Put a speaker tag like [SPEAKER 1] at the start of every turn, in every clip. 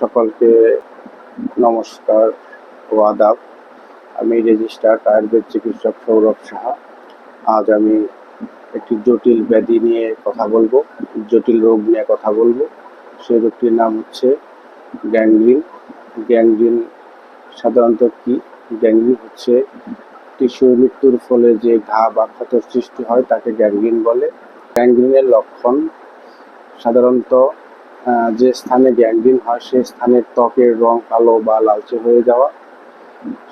[SPEAKER 1] সকলকে নমস্কার ও আদাব। আমি রেজিস্টার্ড আয়ুর্বেদ চিকিৎসক সৌরভ সাহা। আজ আমি একটি জটিল ব্যাধি নিয়ে কথা বলবো, জটিল রোগ নিয়ে কথা বলবো। সেই রোগটির নাম হচ্ছে গ্যাংগ্রিন। গ্যাংগ্রিন সাধারণত কি? গ্যাংগ্রিন হচ্ছে টিস্যুর মৃত্যুর ফলে যে ঘা বা ক্ষতের সৃষ্টি হয় তাকে গ্যাংগ্রিন বলে। গ্যাংগ্রিনের লক্ষণ সাধারণত যে স্থানে গ্যাংগ্রিন হয় সে স্থানের ত্বকের রং কালো বা লালচে হয়ে যাওয়া,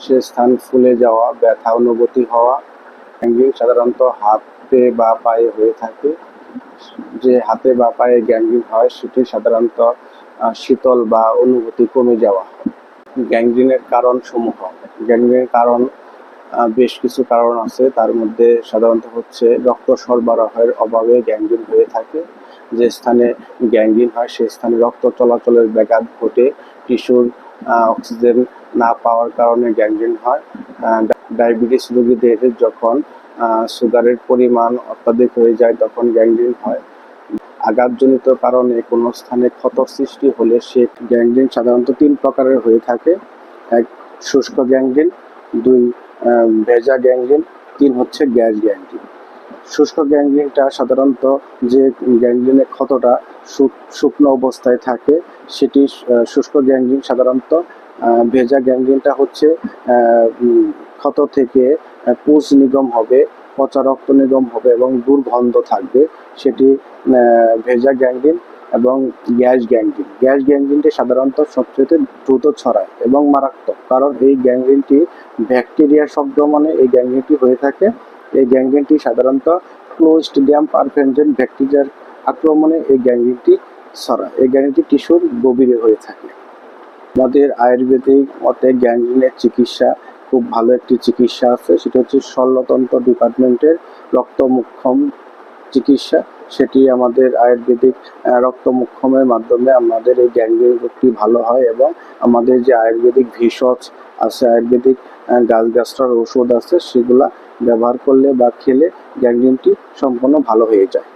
[SPEAKER 1] সে স্থান ফুলে যাওয়া, ব্যথা অনুভূতি হওয়া। গ্যাংগ্রিন সাধারণত হাতে বা পায়ে হয়ে থাকে। যে হাতে বা পায়ে গ্যাংগ্রিন হয় সেটি সাধারণত শীতল বা অনুভূতি কমে যাওয়া। গ্যাংগ্রিনের কারণ সমূহ। গ্যাংগ্রিনের কারণ বেশ কিছু কারণ আছে, তার মধ্যে সাধারণত হচ্ছে রক্ত সরবরাহের অভাবে গ্যাংগ্রিন হয়ে থাকে। যে স্থানে গ্যাংগ্রিন হয় সেই স্থানে রক্ত চলাচলের ব্যাঘাত ঘটে, টিস্যুর অক্সিজেন না পাওয়ার কারণে গ্যাংগ্রিন হয়। ডায়াবেটিস রোগীদের যখন সুগারের পরিমাণ অত্যাধিক হয়ে যায় তখন গ্যাংগ্রিন হয়। আঘাতজনিত কারণে কোনো স্থানে ক্ষত সৃষ্টি হলে সে গ্যাংগ্রিন সাধারণত 3 প্রকারের হয়ে থাকে। 1 শুষ্ক গ্যাংগ্রিন, 2 ভেজা গ্যাংগ্রিন, 3 হচ্ছে গ্যাস গ্যাংগ্রিন। শুষ্ক গ্যাংগ্রিনটা সাধারণত যে গ্যাংগ্রিনের ক্ষতটা শুকনো অবস্থায় থাকে সেটি শুষ্ক গ্যাংগ্রিন। সাধারণত ভেজা গ্যাংগ্রিনটা হচ্ছে ক্ষত থেকে পুঁজ নিগম হবে, পচা রক্ত নিগম হবে এবং দুর্গন্ধ থাকবে, সেটি ভেজা গ্যাংগ্রিন। এবং গ্যাস গ্যাংগ্রিন, গ্যাস গ্যাংগ্রিনটি সাধারণত সবচেয়ে দ্রুত ছড়ায় এবং মারাত্মক, কারণ এই গ্যাংগ্রিনটি ব্যাকটেরিয়ার সংক্রমণে এই গ্যাংগ্রিনটি হয়ে থাকে। এই গ্যাংগ্রিনটি সাধারণত ক্লোস্ট্রিডিয়াম পারফেনজেন্ট ব্যাকটেরিয়ার আক্রমণে এই গ্যাংগ্রিনটি ছড়ায়। এই গ্যাংগ্রিনটি টিস্যুর গভীরে হয়ে থাকে। আমাদের আয়ুর্বেদিক মতে গ্যাংগ্রিনের চিকিৎসা খুব ভালো একটি চিকিৎসা আছে, সেটা হচ্ছে শল্যতন্ত্র ডিপার্টমেন্টের রক্তমুক্ষম চিকিৎসা। সেটি আমাদের আয়ুর্বেদিক রক্তমুক্ষমের মাধ্যমে আমাদের এই গ্যাংগ্রিন রোগটি ভালো হয় এবং আমাদের যে আয়ুর্বেদিক ভেষজ আছে, আয়ুর্বেদিক গাছগাছড়ার ওষুধ আছে, সেগুলা ব্যবহার করলে বা খেলে গ্যাংগ্রিনটি সম্পূর্ণ ভালো হয়ে যায়।